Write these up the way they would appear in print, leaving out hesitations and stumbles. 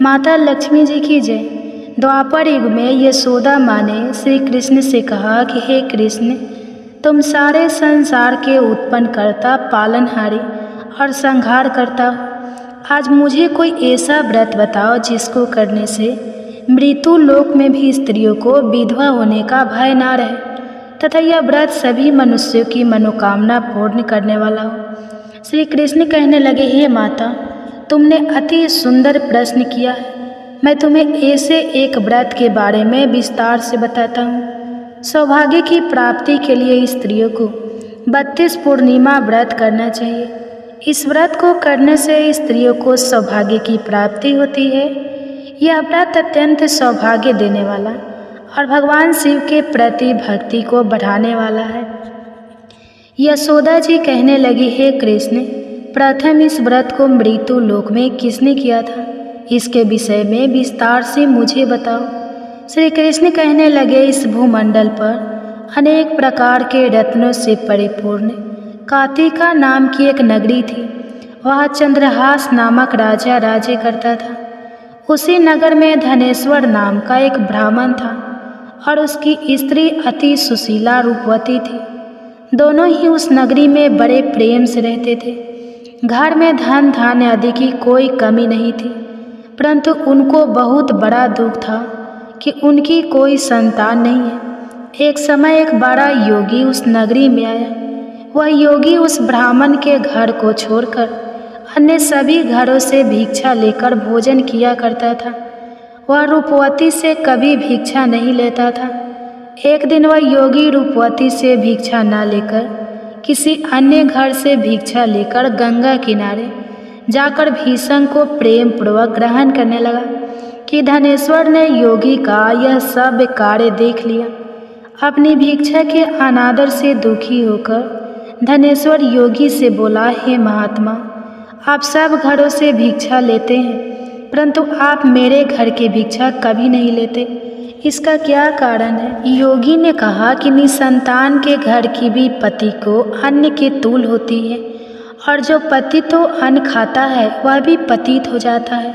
माता लक्ष्मी जी की जय। द्वापर युग में यशोदा माँ ने श्री कृष्ण से कहा कि हे कृष्ण, तुम सारे संसार के उत्पन्न करता, पालनहारी और संहार करता हो। आज मुझे कोई ऐसा व्रत बताओ जिसको करने से मृत्यु लोक में भी स्त्रियों को विधवा होने का भय ना रहे तथा यह व्रत सभी मनुष्यों की मनोकामना पूर्ण करने वाला हो। श्री कृष्ण कहने लगे, हे माता, तुमने अति सुंदर प्रश्न किया है। मैं तुम्हें ऐसे एक व्रत के बारे में विस्तार से बताता हूँ। सौभाग्य की प्राप्ति के लिए स्त्रियों को 32 पूर्णिमा व्रत करना चाहिए। इस व्रत को करने से स्त्रियों को सौभाग्य की प्राप्ति होती है। यह व्रत अत्यंत सौभाग्य देने वाला और भगवान शिव के प्रति भक्ति को बढ़ाने वाला है। यशोदा जी कहने लगी, हे कृष्ण, प्रथम इस व्रत को मृत्यु लोक में किसने किया था? इसके विषय में विस्तार से मुझे बताओ। श्री कृष्ण कहने लगे, इस भूमंडल पर अनेक प्रकार के रत्नों से परिपूर्ण कातिका नाम की एक नगरी थी। वह चंद्रहास नामक राजा राज्य करता था। उसी नगर में धनेश्वर नाम का एक ब्राह्मण था और उसकी स्त्री अति सुशीला रूपवती थी। दोनों ही उस नगरी में बड़े प्रेम से रहते थे। घर में धन धान्य आदि की कोई कमी नहीं थी, परंतु उनको बहुत बड़ा दुख था कि उनकी कोई संतान नहीं है। एक समय एक बड़ा योगी उस नगरी में आया। वह योगी उस ब्राह्मण के घर को छोड़कर अन्य सभी घरों से भिक्षा लेकर भोजन किया करता था। वह रूपवती से कभी भिक्षा नहीं लेता था। एक दिन वह योगी रूपवती से भिक्षा न लेकर किसी अन्य घर से भिक्षा लेकर गंगा किनारे जाकर भीषण को प्रेम पूर्वक ग्रहण करने लगा कि धनेश्वर ने योगी का यह सब कार्य देख लिया। अपनी भिक्षा के अनादर से दुखी होकर धनेश्वर योगी से बोला, हे महात्मा, आप सब घरों से भिक्षा लेते हैं, परंतु आप मेरे घर की भिक्षा कभी नहीं लेते। इसका क्या कारण है? योगी ने कहा कि निसंतान के घर की भी पति को अन्न के तूल होती है और जो पति तो अन्न खाता है वह भी पतित हो जाता है।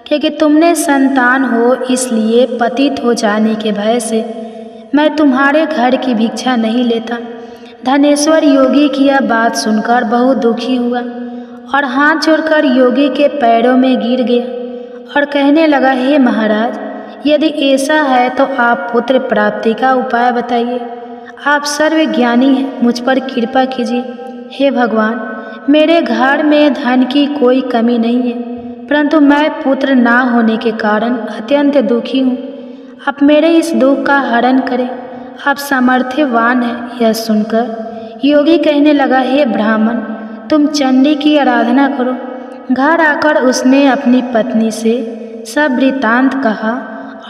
क्योंकि तुमने संतान हो इसलिए पतित हो जाने के भय से मैं तुम्हारे घर की भिक्षा नहीं लेता। धनेश्वर योगी की यह बात सुनकर बहुत दुखी हुआ और हाथ जोड़कर योगी के पैरों में गिर गया और कहने लगा, हे महाराज, यदि ऐसा है तो आप पुत्र प्राप्ति का उपाय बताइए। आप सर्वज्ञानी हैं, मुझ पर कृपा कीजिए। हे भगवान, मेरे घर में धन की कोई कमी नहीं है, परंतु मैं पुत्र ना होने के कारण अत्यंत दुखी हूँ। आप मेरे इस दुख का हरण करें, आप सामर्थ्यवान हैं। यह सुनकर योगी कहने लगा, हे ब्राह्मण, तुम चंडी की आराधना करो। घर आकर उसने अपनी पत्नी से सब वृत्तांत कहा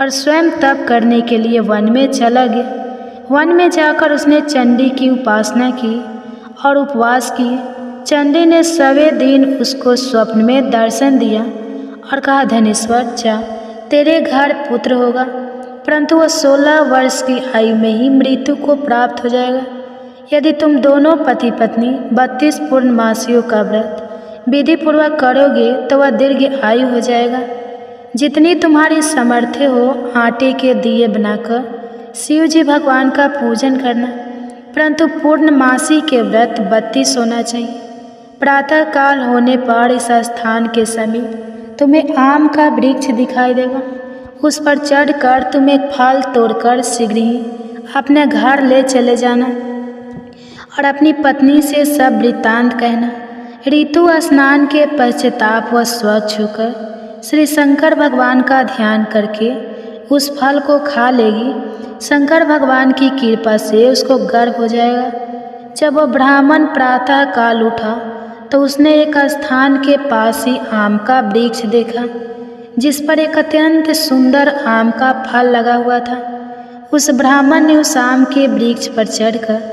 और स्वयं तप करने के लिए वन में चला गया। वन में जाकर उसने चंडी की उपासना की और उपवास किए। चंडी ने सवे दिन उसको स्वप्न में दर्शन दिया और कहा, धनेश्वर, जा, तेरे घर पुत्र होगा, परंतु वह 16 वर्ष की आयु में ही मृत्यु को प्राप्त हो जाएगा। यदि तुम दोनों पति पत्नी 32 पूर्णमासियों का व्रत विधि पूर्वक करोगे तो वह दीर्घ आयु हो जाएगा। जितनी तुम्हारी सामर्थ्य हो आटे के दिए बनाकर शिव जी भगवान का पूजन करना, परंतु पूर्णमासी के व्रत 32 होना चाहिए। प्रातः काल होने पर इस स्थान के समीप तुम्हें आम का वृक्ष दिखाई देगा। उस पर चढ़कर तुम एक फल तोड़कर शीघ्र ही अपने घर ले चले जाना और अपनी पत्नी से सब वृत्तांत कहना। ऋतु स्नान के पश्चाताप व स्वच्छ होकर श्री शंकर भगवान का ध्यान करके उस फल को खा लेगी। शंकर भगवान की कृपा से उसको गर्भ हो जाएगा। जब वह ब्राह्मण प्रातः काल उठा तो उसने एक स्थान के पास ही आम का वृक्ष देखा, जिस पर एक अत्यंत सुंदर आम का फल लगा हुआ था। उस ब्राह्मण ने उस आम के वृक्ष पर चढ़कर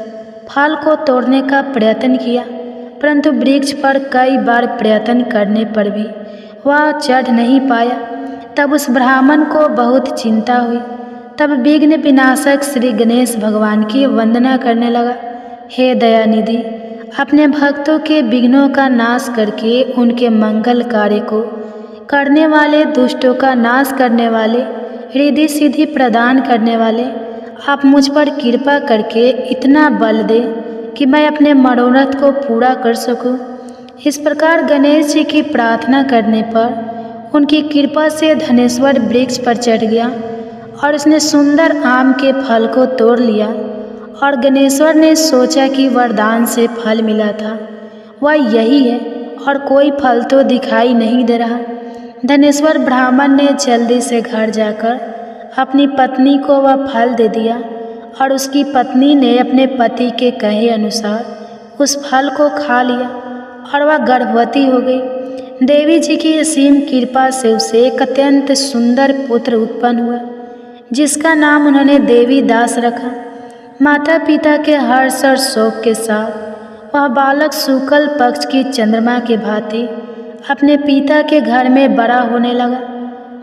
फल को तोड़ने का प्रयत्न किया, परंतु वृक्ष पर कई बार प्रयत्न करने पर भी वह चढ़ नहीं पाया। तब उस ब्राह्मण को बहुत चिंता हुई। तब विघ्न विनाशक श्री गणेश भगवान की वंदना करने लगा। हे दयानिधि, अपने भक्तों के विघ्नों का नाश करके उनके मंगल कार्य को करने वाले, दुष्टों का नाश करने वाले, रिद्धि सिद्धि प्रदान करने वाले, आप मुझ पर कृपा करके इतना बल दे कि मैं अपने मनोरथ को पूरा कर सकूं। इस प्रकार गणेश जी की प्रार्थना करने पर उनकी कृपा से धनेश्वर वृक्ष पर चढ़ गया और उसने सुंदर आम के फल को तोड़ लिया। और गणेश्वर ने सोचा कि वरदान से फल मिला था वह यही है और कोई फल तो दिखाई नहीं दे रहा। धनेश्वर ब्राह्मण ने जल्दी से घर जाकर अपनी पत्नी को वह फल दे दिया और उसकी पत्नी ने अपने पति के कहे अनुसार उस फल को खा लिया और वह गर्भवती हो गई। देवी जी की असीम कृपा से उसे एक अत्यंत सुंदर पुत्र उत्पन्न हुआ जिसका नाम उन्होंने देवी दास रखा। माता पिता के हर्ष और शोक के साथ वह बालक शुक्ल पक्ष की चंद्रमा के भांति अपने पिता के घर में बड़ा होने लगा।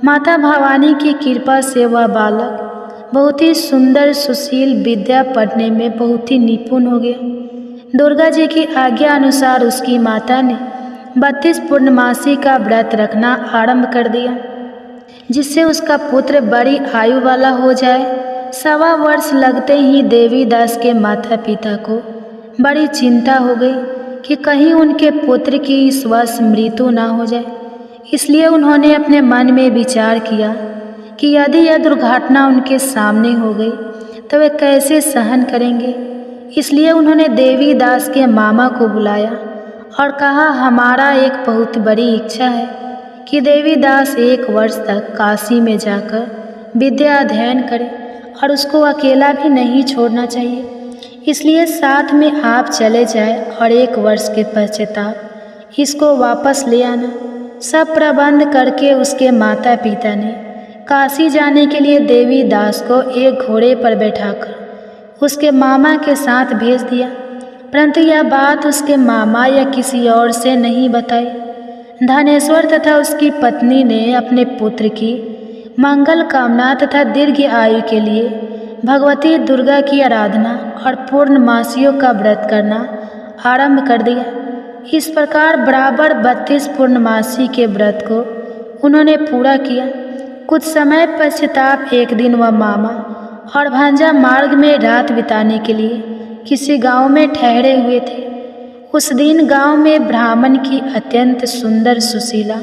माता भवानी की कृपा से वह बालक बहुत ही सुंदर, सुशील, विद्या पढ़ने में बहुत ही निपुण हो गया। दुर्गा जी की आज्ञा अनुसार उसकी माता ने 32 पूर्णमासी का व्रत रखना आरंभ कर दिया जिससे उसका पुत्र बड़ी आयु वाला हो जाए। 1.25 वर्ष लगते ही देवी दास के माता पिता को बड़ी चिंता हो गई कि कहीं उनके पुत्र की इस वर्ष मृत्यु ना हो जाए। इसलिए उन्होंने अपने मन में विचार किया कि यदि यह दुर्घटना उनके सामने हो गई तो वे कैसे सहन करेंगे। इसलिए उन्होंने देवी दास के मामा को बुलाया और कहा, हमारा एक बहुत बड़ी इच्छा है कि देवी दास 1 वर्ष तक काशी में जाकर विद्या अध्ययन करे और उसको अकेला भी नहीं छोड़ना चाहिए। इसलिए साथ में आप चले जाए और 1 वर्ष के पश्चाताप इसको वापस ले आना। सब प्रबंध करके उसके माता पिता ने काशी जाने के लिए देवी दास को एक घोड़े पर बैठाकर उसके मामा के साथ भेज दिया। परंतु यह बात उसके मामा या किसी और से नहीं बताई। धनेश्वर तथा उसकी पत्नी ने अपने पुत्र की मंगल कामना तथा दीर्घ आयु के लिए भगवती दुर्गा की आराधना और पूर्णमासियों का व्रत करना आरंभ कर दिया। इस प्रकार बराबर 32 पूर्णमासी के व्रत को उन्होंने पूरा किया। कुछ समय पश्चाताप एक दिन वह मामा और भांजा मार्ग में रात बिताने के लिए किसी गांव में ठहरे हुए थे। उस दिन गांव में ब्राह्मण की अत्यंत सुंदर, सुशीला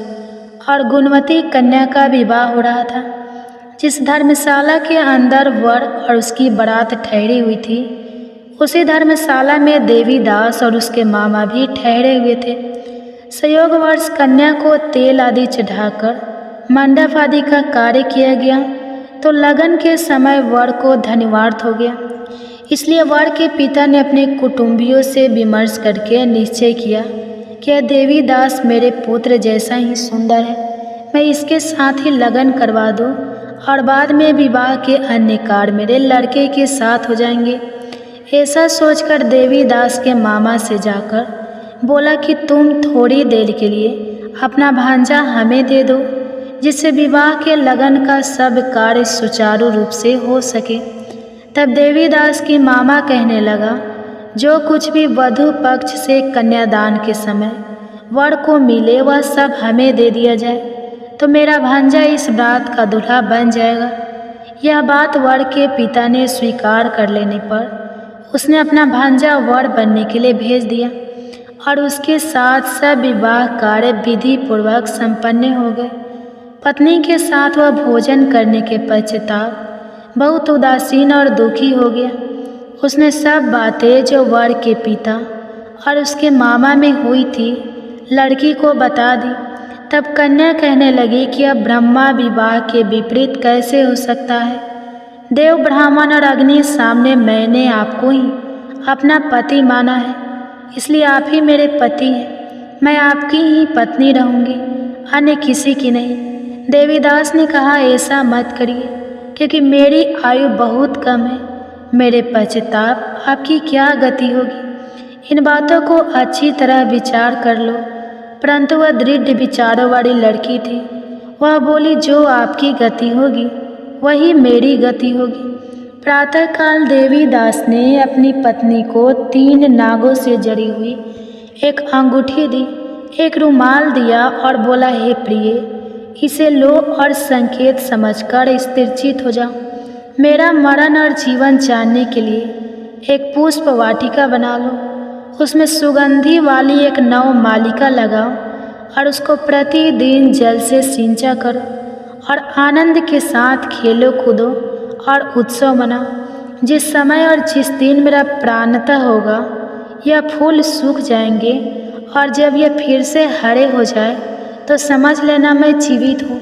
और गुणवती कन्या का विवाह हो रहा था। जिस धर्मशाला के अंदर वर और उसकी बारात ठहरी हुई थी उसी धर्मशाला में देवी दास और उसके मामा भी ठहरे हुए थे। संयोग वर्ष कन्या को तेल आदि चढ़ाकर मंडप आदि का कार्य किया गया तो लगन के समय वर को धन्यवाद हो गया। इसलिए वर के पिता ने अपने कुटुंबियों से विमर्श करके निश्चय किया कि यह देवी दास मेरे पुत्र जैसा ही सुंदर है, मैं इसके साथ ही लगन करवा दूं और बाद में विवाह के अन्य कार्य मेरे लड़के के साथ हो जाएंगे। ऐसा सोचकर देवी दास के मामा से जाकर बोला कि तुम थोड़ी देर के लिए अपना भांजा हमें दे दो जिससे विवाह के लगन का सब कार्य सुचारू रूप से हो सके। तब देवी दास की मामा कहने लगा, जो कुछ भी वधू पक्ष से कन्यादान के समय वर को मिले वह सब हमें दे दिया जाए तो मेरा भांजा इस बारात का दूल्हा बन जाएगा। यह बात वर के पिता ने स्वीकार कर लेने पर उसने अपना भांजा वर बनने के लिए भेज दिया और उसके साथ सब विवाह कार्य विधि पूर्वक संपन्न हो गए। पत्नी के साथ वह भोजन करने के पश्चाताप बहुत उदासीन और दुखी हो गया। उसने सब बातें जो वर के पिता और उसके मामा में हुई थी लड़की को बता दी। तब कन्या कहने लगी कि अब ब्रह्मा विवाह के विपरीत कैसे हो सकता है। देव, ब्राह्मण और अग्नि सामने मैंने आपको ही अपना पति माना है, इसलिए आप ही मेरे पति हैं। मैं आपकी ही पत्नी रहूंगी, अन्य किसी की नहीं। देवीदास ने कहा, ऐसा मत करिए क्योंकि मेरी आयु बहुत कम है। मेरे पश्चाताप आपकी क्या गति होगी। इन बातों को अच्छी तरह विचार कर लो। परंतु वह दृढ़ विचारों वाली लड़की थी। वह बोली, जो आपकी गति होगी वही मेरी गति होगी। प्रातःकाल देवी दास ने अपनी पत्नी को 3 नागों से जड़ी हुई एक अंगूठी दी, एक रुमाल दिया और बोला, हे प्रिय, इसे लो और संकेत समझकर स्थिरचित हो जाओ। मेरा मरण और जीवन जानने के लिए एक पुष्प वाटिका बना लो, उसमें सुगंधि वाली एक नव मालिका लगाओ और उसको प्रतिदिन जल से सिंचा करो और आनंद के साथ खेलो कूदो और उत्सव मनाओ। जिस समय और जिस दिन मेरा प्राणतः होगा, यह फूल सूख जाएंगे और जब यह फिर से हरे हो जाए तो समझ लेना मैं जीवित हूँ।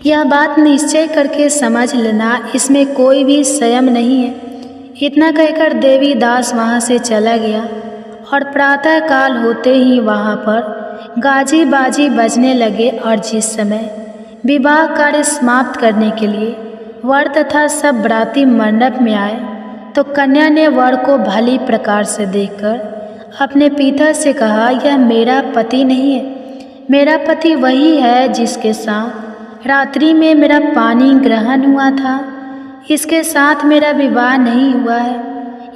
यह बात निश्चय करके समझ लेना, इसमें कोई भी संयम नहीं है। इतना कहकर देवी दास वहाँ से चला गया और प्रातः काल होते ही वहाँ पर गाजी बाजी बजने लगे और जिस समय विवाह कार्य समाप्त करने के लिए वर तथा सब बराती मंडप में आए तो कन्या ने वर को भली प्रकार से देखकर अपने पिता से कहा, यह मेरा पति नहीं है, मेरा पति वही है जिसके साथ रात्रि में मेरा पानी ग्रहण हुआ था। इसके साथ मेरा विवाह नहीं हुआ है।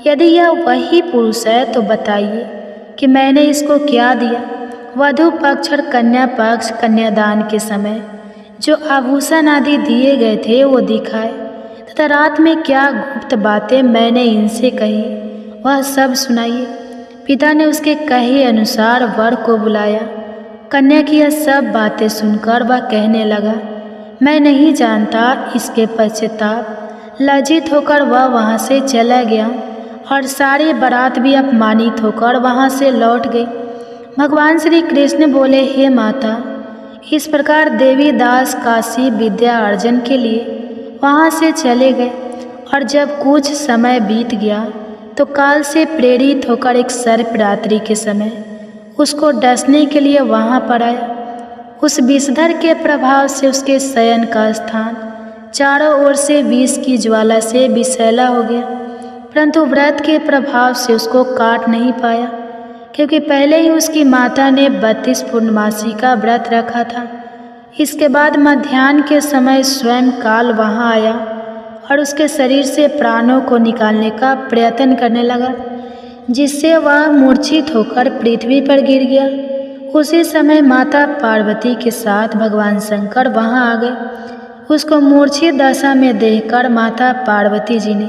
यदि यह वही पुरुष है तो बताइए कि मैंने इसको क्या दिया। वधू पक्ष और कन्या पक्ष कन्यादान के समय जो आभूषण आदि दिए गए थे वो दिखाए तथा रात में क्या गुप्त बातें मैंने इनसे कही वह सब सुनाइए। पिता ने उसके कहे अनुसार वर को बुलाया। कन्या की यह सब बातें सुनकर वह कहने लगा, मैं नहीं जानता। इसके पश्चाताप लज्जित होकर वह वहाँ से चला गया और सारी बारात भी अपमानित होकर वहाँ से लौट गई। भगवान श्री कृष्ण बोले, हे माता, इस प्रकार देवी दास काशी विद्या अर्जन के लिए वहाँ से चले गए और जब कुछ समय बीत गया तो काल से प्रेरित होकर एक सर्प रात्रि के समय उसको डसने के लिए वहाँ पर आया। उस विषधर के प्रभाव से उसके शयन का स्थान चारों ओर से विष की ज्वाला से विषैला हो गया, परंतु व्रत के प्रभाव से उसको काट नहीं पाया, क्योंकि पहले ही उसकी माता ने 32 पूर्णमासी का व्रत रखा था। इसके बाद मध्याह्न के समय स्वयं काल वहाँ आया और उसके शरीर से प्राणों को निकालने का प्रयत्न करने लगा, जिससे वह मूर्छित होकर पृथ्वी पर गिर गया। उसी समय माता पार्वती के साथ भगवान शंकर वहाँ आ गए। उसको मूर्छित दशा में देखकर माता पार्वती जी ने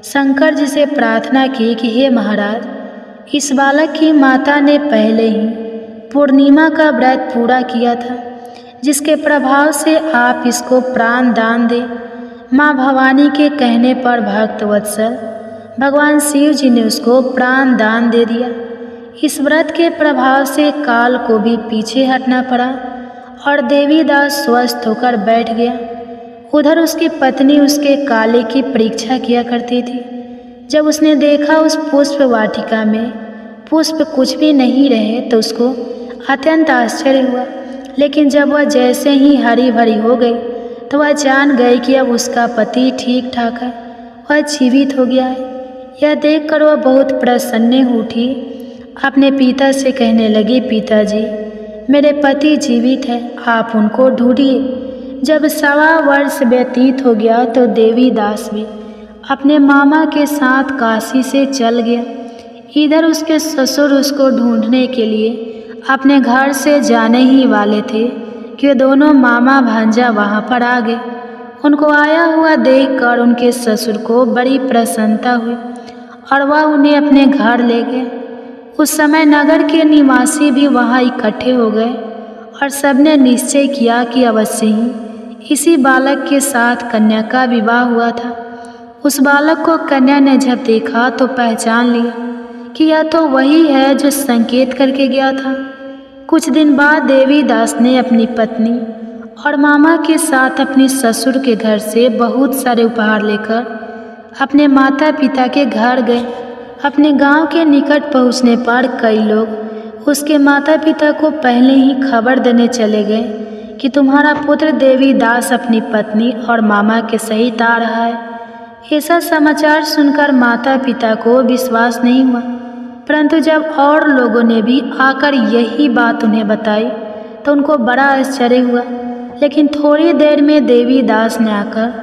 शंकर जी से प्रार्थना की कि हे महाराज, इस बालक की माता ने पहले ही पूर्णिमा का व्रत पूरा किया था, जिसके प्रभाव से आप इसको प्राण दान दें। माँ भवानी के कहने पर भक्तवत्सल भगवान शिव जी ने उसको प्राण दान दे दिया। इस व्रत के प्रभाव से काल को भी पीछे हटना पड़ा और देवी दास स्वस्थ होकर बैठ गया। उधर उसकी पत्नी उसके काले की परीक्षा किया करती थी। जब उसने देखा उस पुष्प वाटिका में पुष्प कुछ भी नहीं रहे तो उसको अत्यंत आश्चर्य हुआ, लेकिन जब वह जैसे ही हरी भरी हो गई तो वह जान गई कि अब उसका पति ठीक ठाक है, वह जीवित हो गया है। यह देखकर वह बहुत प्रसन्न उठी, अपने पिता से कहने लगी, पिताजी, मेरे पति जीवित हैं, आप उनको ढूंढिए। जब 1.25 वर्ष व्यतीत हो गया तो देवी दास भी अपने मामा के साथ काशी से चल गया। इधर उसके ससुर उसको ढूंढने के लिए अपने घर से जाने ही वाले थे कि दोनों मामा भांजा वहाँ पर आ गए। उनको आया हुआ देखकर उनके ससुर को बड़ी प्रसन्नता हुई और वह उन्हें अपने घर ले गए। उस समय नगर के निवासी भी वहाँ इकट्ठे हो गए और सबने निश्चय किया कि अवश्य ही इसी बालक के साथ कन्या का विवाह हुआ था। उस बालक को कन्या ने जब देखा तो पहचान लिया कि यह तो वही है जो संकेत करके गया था। कुछ दिन बाद देवी दास ने अपनी पत्नी और मामा के साथ अपने ससुर के घर से बहुत सारे उपहार लेकर अपने माता पिता के घर गए। अपने गांव के निकट पहुंचने पर कई लोग उसके माता पिता को पहले ही खबर देने चले गए कि तुम्हारा पुत्र देवी दास अपनी पत्नी और मामा के सहित आ रहा है। ऐसा समाचार सुनकर माता पिता को विश्वास नहीं हुआ, परंतु जब और लोगों ने भी आकर यही बात उन्हें बताई तो उनको बड़ा आश्चर्य हुआ। लेकिन थोड़ी देर में देवी दास ने आकर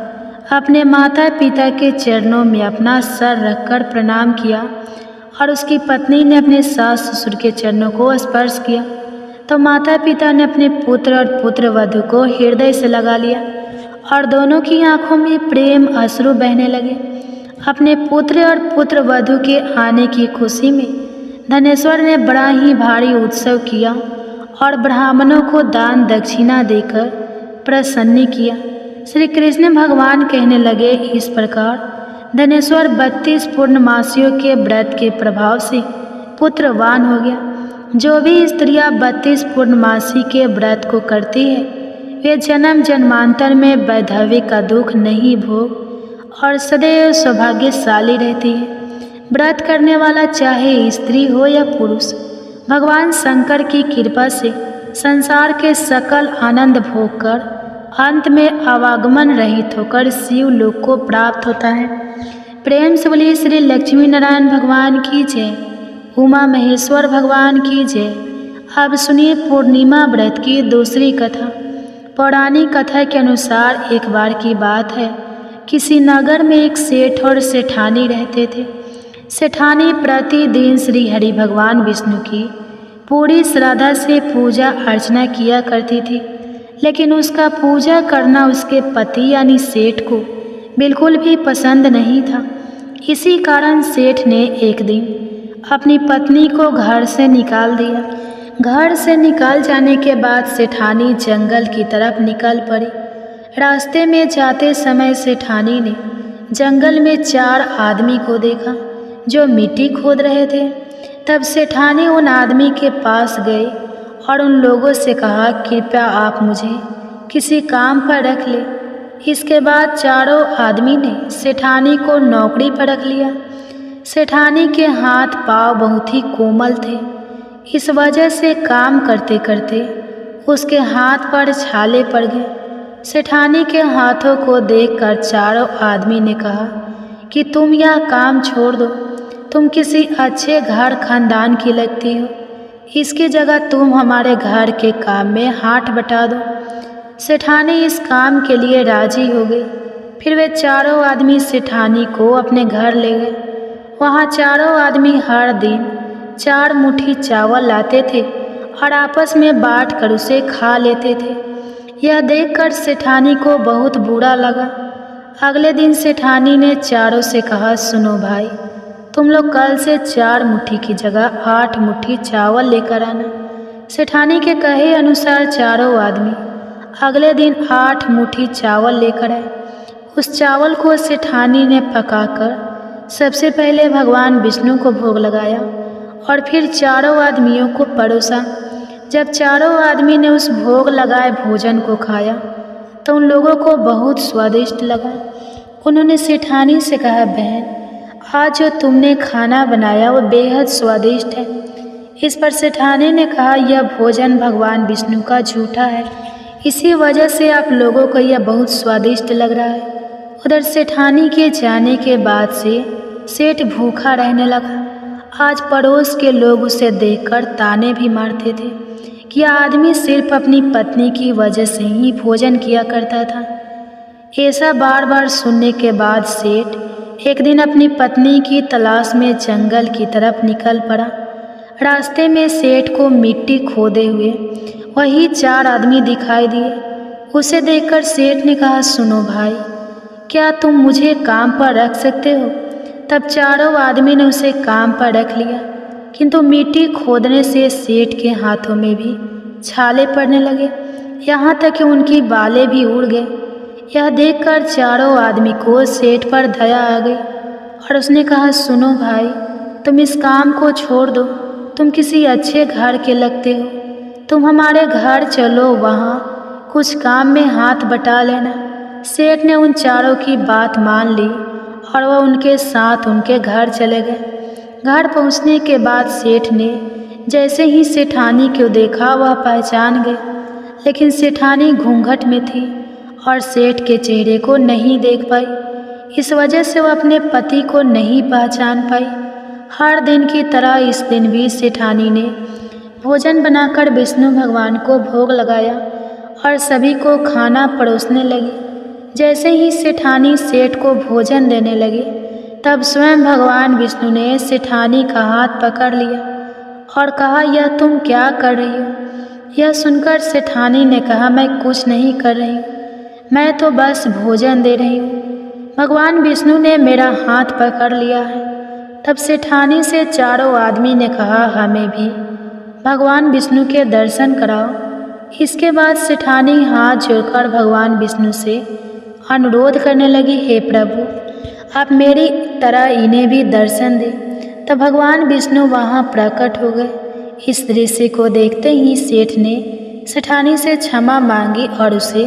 अपने माता पिता के चरणों में अपना सर रखकर प्रणाम किया और उसकी पत्नी ने अपने सास ससुर के चरणों को स्पर्श किया तो माता पिता ने अपने पुत्र और पुत्र वधू को हृदय से लगा लिया और दोनों की आंखों में प्रेम अश्रु बहने लगे। अपने पुत्र और पुत्र वधू के आने की खुशी में धनेश्वर ने बड़ा ही भारी उत्सव किया और ब्राह्मणों को दान दक्षिणा देकर प्रसन्न किया। श्री कृष्ण भगवान कहने लगे, इस प्रकार धनेश्वर 32 पूर्णमासियों के व्रत के प्रभाव से पुत्रवान हो गया। जो भी स्त्रियां 32 पूर्णमासी के व्रत को करती है वे जन्म जन्मांतर में वैधव्य का दुख नहीं भोग और सदैव सौभाग्यशाली रहती है। व्रत करने वाला चाहे स्त्री हो या पुरुष, भगवान शंकर की कृपा से संसार के सकल आनंद भोग कर अंत में आवागमन रहित होकर शिव लोक को प्राप्त होता है। प्रेम से बोलिए श्री लक्ष्मी नारायण भगवान की जय, उमा महेश्वर भगवान की जय। अब सुनिए पूर्णिमा व्रत की दूसरी कथा। पौराणिक कथा के अनुसार एक बार की बात है, किसी नगर में एक सेठ और सेठानी रहते थे। सेठानी प्रतिदिन श्री हरि भगवान विष्णु की पूरी श्रद्धा से पूजा अर्चना किया करती थी, लेकिन उसका पूजा करना उसके पति यानी सेठ को बिल्कुल भी पसंद नहीं था। इसी कारण सेठ ने एक दिन अपनी पत्नी को घर से निकाल दिया। घर से निकाल जाने के बाद सेठानी जंगल की तरफ निकल पड़ी। रास्ते में जाते समय सेठानी ने जंगल में 4 आदमी को देखा जो मिट्टी खोद रहे थे। तब सेठानी उन आदमी के पास गए और उन लोगों से कहा, कृपया आप मुझे किसी काम पर रख ले। इसके बाद चारों आदमी ने सेठानी को नौकरी पर रख लिया। सेठानी के हाथ पांव बहुत ही कोमल थे, इस वजह से काम करते करते उसके हाथ पर छाले पड़ गए। सेठानी के हाथों को देखकर चारों आदमी ने कहा कि तुम यह काम छोड़ दो, तुम किसी अच्छे घर खानदान की लगती हो, इसकी जगह तुम हमारे घर के काम में हाथ बटा दो। सेठानी इस काम के लिए राजी हो गई। फिर वे चारों आदमी सेठानी को अपने घर ले गए। वहाँ चारों आदमी हर दिन 4 मुट्ठी चावल लाते थे और आपस में बांट कर उसे खा लेते थे। यह देखकर सेठानी को बहुत बुरा लगा। अगले दिन सेठानी ने चारों से कहा, सुनो भाई, तुम लोग कल से 4 मुट्ठी की जगह 8 मुट्ठी चावल लेकर आना। सेठानी के कहे अनुसार चारों आदमी अगले दिन 8 मुट्ठी चावल लेकर आए। उस चावल को सेठानी ने पकाकर सबसे पहले भगवान विष्णु को भोग लगाया और फिर चारों आदमियों को परोसा। जब चारों आदमी ने उस भोग लगाए भोजन को खाया तो उन लोगों को बहुत स्वादिष्ट लगा। उन्होंने सेठानी से कहा, बहन, आज जो तुमने खाना बनाया वो बेहद स्वादिष्ट है। इस पर सेठानी ने कहा, यह भोजन भगवान विष्णु का झूठा है, इसी वजह से आप लोगों को यह बहुत स्वादिष्ट लग रहा है। उधर सेठानी के जाने के बाद से सेठ भूखा रहने लगा। आज पड़ोस के लोग उसे देखकर ताने भी मारते थे कि यह आदमी सिर्फ अपनी पत्नी की वजह से ही भोजन किया करता था। ऐसा बार बार सुनने के बाद सेठ एक दिन अपनी पत्नी की तलाश में जंगल की तरफ निकल पड़ा। रास्ते में सेठ को मिट्टी खोदे हुए वही 4 आदमी दिखाई दिए। उसे देखकर सेठ ने कहा, सुनो भाई, क्या तुम मुझे काम पर रख सकते हो? तब चारों आदमी ने उसे काम पर रख लिया, किंतु मिट्टी खोदने से सेठ के हाथों में भी छाले पड़ने लगे, यहाँ तक कि उनकी बालें भी उड़ गए। यह देखकर चारों आदमी को सेठ पर दया आ गई और उसने कहा, सुनो भाई, तुम इस काम को छोड़ दो, तुम किसी अच्छे घर के लगते हो, तुम हमारे घर चलो, वहाँ कुछ काम में हाथ बटा लेना। सेठ ने उन चारों की बात मान ली और वह उनके साथ उनके घर चले गए। घर पहुंचने के बाद सेठ ने जैसे ही सेठानी को देखा वह पहचान गए, लेकिन सेठानी घूंघट में थी और सेठ के चेहरे को नहीं देख पाई। इस वजह से वह अपने पति को नहीं पहचान पाई। हर दिन की तरह इस दिन भी सेठानी ने भोजन बनाकर विष्णु भगवान को भोग लगाया और सभी को खाना परोसने लगी। जैसे ही सेठानी सेठ को भोजन देने लगी, तब स्वयं भगवान विष्णु ने सेठानी का हाथ पकड़ लिया और कहा, यह तुम क्या कर रही हो? यह सुनकर सेठानी ने कहा, मैं कुछ नहीं कर रही हूँ, मैं तो बस भोजन दे रही हूँ। भगवान विष्णु ने मेरा हाथ पकड़ लिया है। तब सेठानी से चारों आदमी ने कहा, हमें भी भगवान विष्णु के दर्शन कराओ। इसके बाद सेठानी हाथ जोड़कर भगवान विष्णु से अनुरोध करने लगी, हे प्रभु, आप मेरी तरह इन्हें भी दर्शन दें। तब भगवान विष्णु वहाँ प्रकट हो गए। इस दृश्य को देखते ही सेठ ने सेठानी से क्षमा मांगी और उसे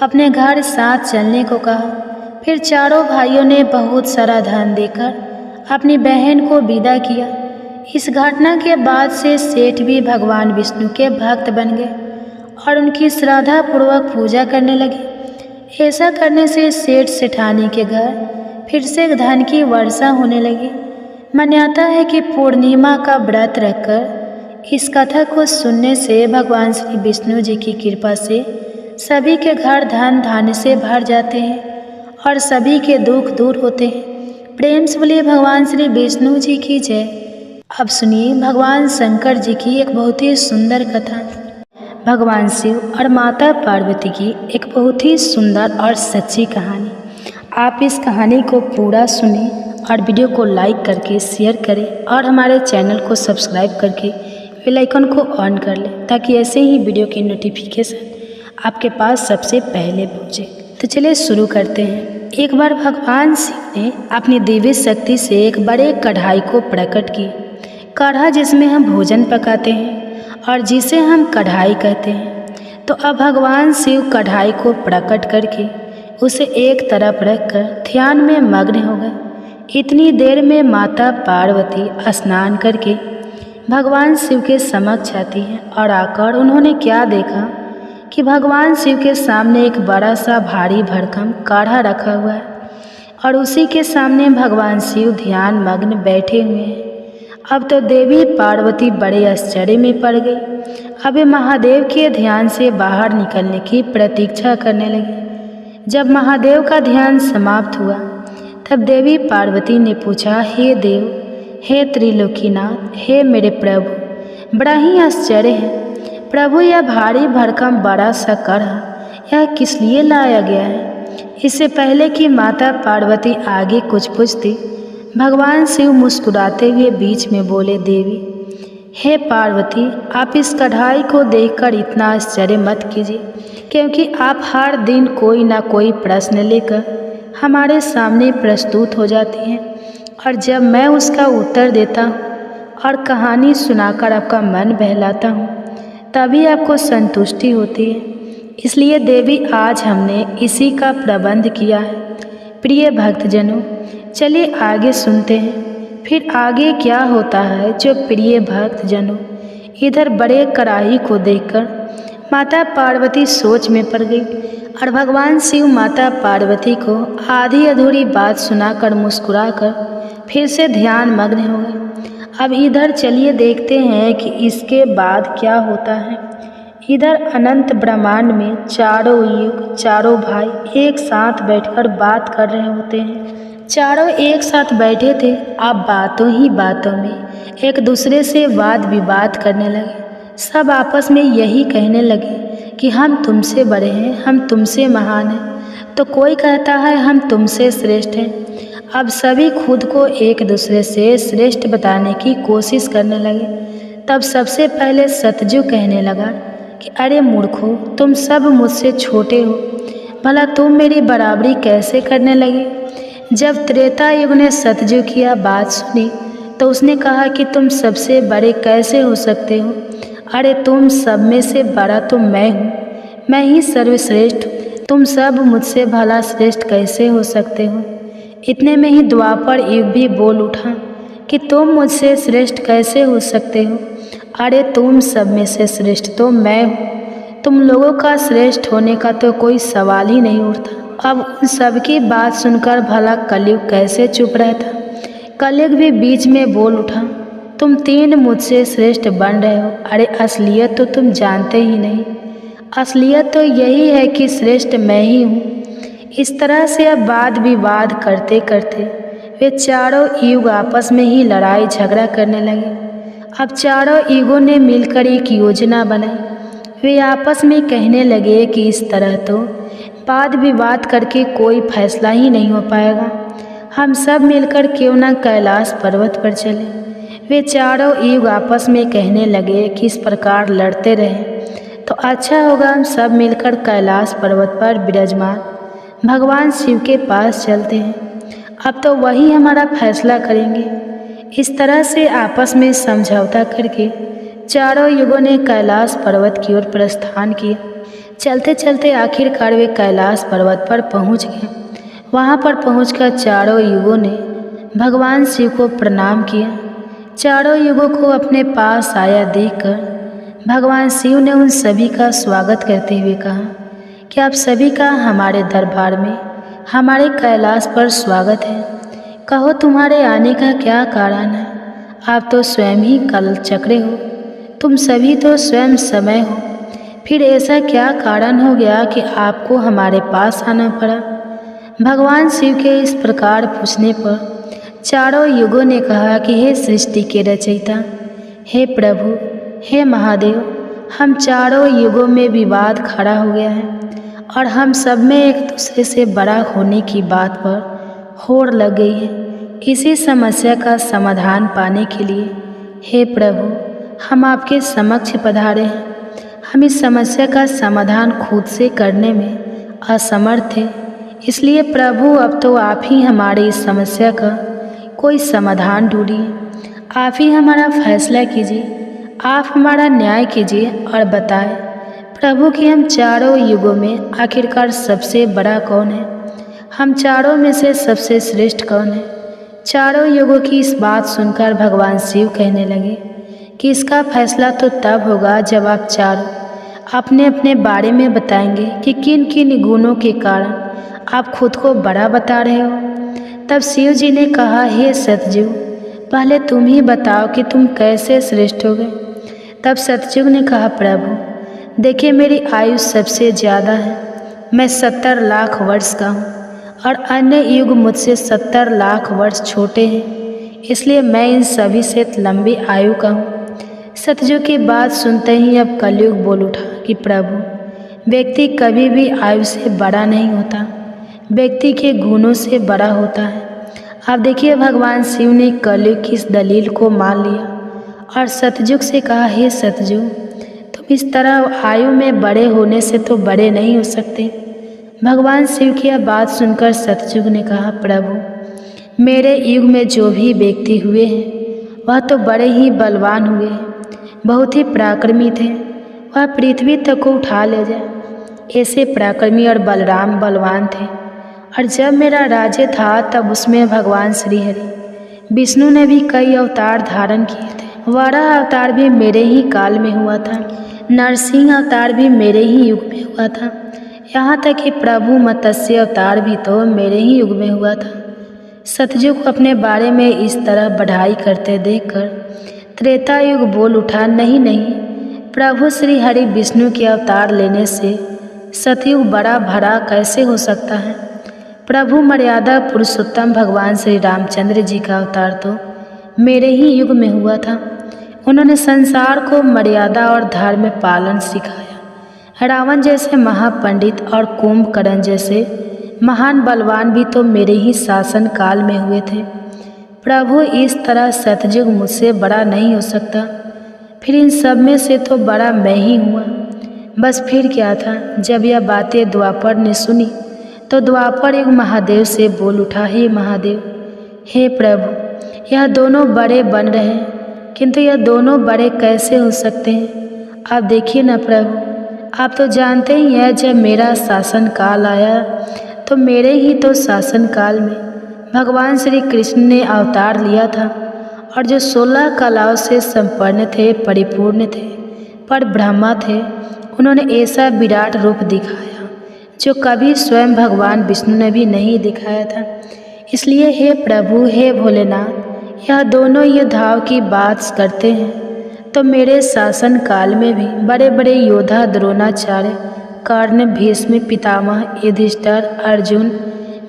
अपने घर साथ चलने को कहा। फिर चारों भाइयों ने बहुत सारा धन देकर अपनी बहन को विदा किया। इस घटना के बाद से सेठ भी भगवान विष्णु के भक्त बन गए और उनकी श्रद्धा पूर्वक पूजा करने लगे। ऐसा करने से सेठ सेठानी के घर फिर से धन की वर्षा होने लगी। मान्यता है कि पूर्णिमा का व्रत रखकर इस कथा को सुनने से भगवान श्री विष्णु जी की कृपा से सभी के घर धन धान्य से भर जाते हैं और सभी के दुख दूर होते हैं। प्रेम से बोलिए भगवान श्री विष्णु जी की जय। अब सुनिए भगवान शंकर जी की एक बहुत ही सुंदर कथा। भगवान शिव और माता पार्वती की एक बहुत ही सुंदर और सच्ची कहानी। आप इस कहानी को पूरा सुने और वीडियो को लाइक करके शेयर करें और हमारे चैनल को सब्सक्राइब करके बेल आइकन को ऑन कर लें ताकि ऐसे ही वीडियो की नोटिफिकेशन आपके पास सबसे पहले पहुँचे। तो चलिए शुरू करते हैं। एक बार भगवान शिव ने अपनी दिव्य शक्ति से एक बड़े कढ़ाई को प्रकट की। कढ़ा जिसमें हम भोजन पकाते हैं और जिसे हम कढ़ाई कहते हैं। तो अब भगवान शिव कढ़ाई को प्रकट करके उसे एक तरफ रखकर ध्यान में मग्न हो गए। इतनी देर में माता पार्वती स्नान करके भगवान शिव के समक्ष आती हैं और आकर उन्होंने क्या देखा कि भगवान शिव के सामने एक बड़ा सा भारी भरकम काढ़ा रखा हुआ है और उसी के सामने भगवान शिव ध्यान मग्न बैठे हुए हैं। अब तो देवी पार्वती बड़े आश्चर्य में पड़ गई। अब वे महादेव के ध्यान से बाहर निकलने की प्रतीक्षा करने लगी। जब महादेव का ध्यान समाप्त हुआ तब देवी पार्वती ने पूछा, हे देव, हे त्रिलोकीनाथ, हे मेरे प्रभु, बड़ा ही आश्चर्य है प्रभु, यह भारी भरकम बड़ा सा कढ़ा यह किस लिए लाया गया है। इससे पहले कि माता पार्वती आगे कुछ पूछती, भगवान शिव मुस्कुराते हुए बीच में बोले, देवी, हे पार्वती, आप इस कढ़ाई को देखकर इतना आश्चर्य मत कीजिए, क्योंकि आप हर दिन कोई ना कोई प्रश्न लेकर हमारे सामने प्रस्तुत हो जाती हैं और जब मैं उसका उत्तर देता हूँ और कहानी सुनाकर आपका मन बहलाता हूँ तभी आपको संतुष्टि होती है। इसलिए देवी आज हमने इसी का प्रबंध किया है। प्रिय भक्तजनों, चलिए आगे सुनते हैं फिर आगे क्या होता है। जो प्रिय भक्तजनों, इधर बड़े कढ़ाई को देखकर माता पार्वती सोच में पड़ गई और भगवान शिव माता पार्वती को आधी अधूरी बात सुनाकर मुस्कुराकर फिर से ध्यान मग्न हो गए। अब इधर चलिए देखते हैं कि इसके बाद क्या होता है। इधर अनंत ब्रह्मांड में चारों युग चारों भाई एक साथ बैठकर बात कर रहे होते हैं। चारों एक साथ बैठे थे। अब बातों ही बातों में एक दूसरे से वाद विवाद करने लगे। सब आपस में यही कहने लगे कि हम तुमसे बड़े हैं, हम तुमसे महान हैं। तो कोई कहता है हम तुमसे श्रेष्ठ हैं। अब सभी खुद को एक दूसरे से श्रेष्ठ बताने की कोशिश करने लगे। तब सबसे पहले सतजु कहने लगा कि अरे मूर्खों, तुम सब मुझसे छोटे हो, भला तुम मेरी बराबरी कैसे करने लगे। जब त्रेता युग ने सतजु की बात सुनी तो उसने कहा कि तुम सबसे बड़े कैसे हो सकते हो। अरे तुम सब में से बड़ा तो मैं हूँ, मैं ही सर्वश्रेष्ठ हूँ। तुम सब मुझसे भला श्रेष्ठ कैसे हो सकते हो। इतने में ही द्वापर युग भी बोल उठा कि तुम मुझसे श्रेष्ठ कैसे हो सकते हो। अरे तुम सब में से श्रेष्ठ तो मैं हूँ, तुम लोगों का श्रेष्ठ होने का तो कोई सवाल ही नहीं उठता। अब उन सब की बात सुनकर भला कलयुग कैसे चुप रहता। कलयुग भी बीच में बोल उठा, तुम तीन मुझसे श्रेष्ठ बन रहे हो। अरे असलियत तो तुम जानते ही नहीं, असलियत तो यही है कि श्रेष्ठ मैं ही हूँ। इस तरह से अब वाद विवाद करते करते वे चारों युग आपस में ही लड़ाई झगड़ा करने लगे। अब चारों युगों ने मिलकर एक योजना बनाई वे आपस में कहने लगे कि इस तरह तो वाद विवाद करके कोई फैसला ही नहीं हो पाएगा। हम सब मिलकर क्यों न कैलाश पर्वत पर चले। वे चारों युग आपस में कहने लगे कि इस प्रकार लड़ते रहें तो अच्छा होगा हम सब मिलकर कैलाश पर्वत पर विराजमान भगवान शिव के पास चलते हैं। अब तो वही हमारा फैसला करेंगे। इस तरह से आपस में समझौता करके चारों युगों ने कैलाश पर्वत की ओर प्रस्थान किया। चलते चलते आखिरकार वे कैलाश पर्वत पर पहुंच गए। वहां पर पहुंचकर चारों युगों ने भगवान शिव को प्रणाम किया। चारों युगों को अपने पास आया देखकर भगवान शिव ने उन सभी का स्वागत करते हुए कहा कि आप सभी का हमारे दरबार में हमारे कैलाश पर स्वागत है। कहो तुम्हारे आने का क्या कारण है। आप तो स्वयं ही कालचक्र हो, तुम सभी तो स्वयं समय हो, फिर ऐसा क्या कारण हो गया कि आपको हमारे पास आना पड़ा। भगवान शिव के इस प्रकार पूछने पर चारों युगों ने कहा कि हे सृष्टि के रचयिता, हे प्रभु, हे महादेव, हम चारों युगों में विवाद खड़ा हो गया है और हम सब में एक दूसरे से बड़ा होने की बात पर होड़ लग गई है। इसी समस्या का समाधान पाने के लिए हे प्रभु हम आपके समक्ष पधारे हैं। हम इस समस्या का समाधान खुद से करने में असमर्थ थे, इसलिए प्रभु अब तो आप ही हमारी इस समस्या का कोई समाधान ढूंढिए। आप ही हमारा फैसला कीजिए, आप हमारा न्याय कीजिए और बताएं प्रभु कि हम चारों युगों में आखिरकार सबसे बड़ा कौन है। हम चारों में से सबसे श्रेष्ठ कौन है। चारों युगों की इस बात सुनकर भगवान शिव कहने लगे कि इसका फैसला तो तब होगा जब आप चारों अपने अपने बारे में बताएंगे कि किन किन गुणों के कारण आप खुद को बड़ा बता रहे हो। तब शिव जी ने कहा, हे सतयुग, पहले तुम ही बताओ कि तुम कैसे श्रेष्ठ हो गए। तब सतयुग ने कहा, प्रभु देखिए मेरी आयु सबसे ज़्यादा है, मैं 70 लाख वर्ष का हूँ और अन्य युग मुझसे 70 लाख वर्ष छोटे हैं, इसलिए मैं इन सभी से लंबी आयु का हूँ। सतयुग की बात सुनते ही अब कलयुग बोल उठा कि प्रभु व्यक्ति कभी भी आयु से बड़ा नहीं होता, व्यक्ति के गुणों से बड़ा होता है। अब देखिए भगवान शिव ने कलयुग की इस दलील को मान लिया और सतयुग से कहा, हे सतयुग, तुम इस तरह आयु में बड़े होने से तो बड़े नहीं हो सकते। भगवान शिव की यह बात सुनकर सतयुग ने कहा, प्रभु मेरे युग में जो भी व्यक्ति हुए हैं वह तो बड़े ही बलवान हुए हैं, बहुत ही पराक्रमी थे, वह पृथ्वी तक को उठा ले जाए, ऐसे पराक्रमी और बलराम बलवान थे। और जब मेरा राज्य था तब उसमें भगवान श्री हरि विष्णु ने भी कई अवतार धारण किए थे। वराह अवतार भी मेरे ही काल में हुआ था, नरसिंह अवतार भी मेरे ही युग में हुआ था, यहाँ तक कि प्रभु मत्स्य अवतार भी तो मेरे ही युग में हुआ था। सतयुग को अपने बारे में इस तरह बढ़ाई करते देखकर त्रेता युग बोल उठा, नहीं नहीं, प्रभु श्री हरि विष्णु के अवतार लेने से सतयुग बड़ा भरा कैसे हो सकता है। प्रभु मर्यादा पुरुषोत्तम भगवान श्री रामचंद्र जी का अवतार तो मेरे ही युग में हुआ था। उन्होंने संसार को मर्यादा और धर्म पालन सिखाया। रावण जैसे महापंडित और कुंभकर्ण जैसे महान बलवान भी तो मेरे ही शासन काल में हुए थे। प्रभु इस तरह सतयुग मुझसे बड़ा नहीं हो सकता, फिर इन सब में से तो बड़ा मैं ही हुआ। बस फिर क्या था। जब यह बातें द्वापर ने सुनी तो द्वापर युग महादेव से बोल उठा, हे महादेव, हे प्रभु, यह दोनों बड़े बन रहे हैं, किंतु यह दोनों बड़े कैसे हो सकते हैं। आप देखिए ना प्रभु, आप तो जानते ही हैं जब मेरा शासन काल आया तो मेरे ही तो शासन काल में भगवान श्री कृष्ण ने अवतार लिया था और जो 16 कलाओं से संपन्न थे, परिपूर्ण थे, पर ब्रह्मा थे, उन्होंने ऐसा विराट रूप दिखाया जो कभी स्वयं भगवान विष्णु ने भी नहीं दिखाया था। इसलिए हे प्रभु, हे भोलेनाथ, यह दोनों योद्धाओं की बात करते हैं तो मेरे शासन काल में भी बड़े बड़े योद्धा द्रोणाचार्य, कर्ण, भीष्म, पितामह, युधिष्ठिर, अर्जुन,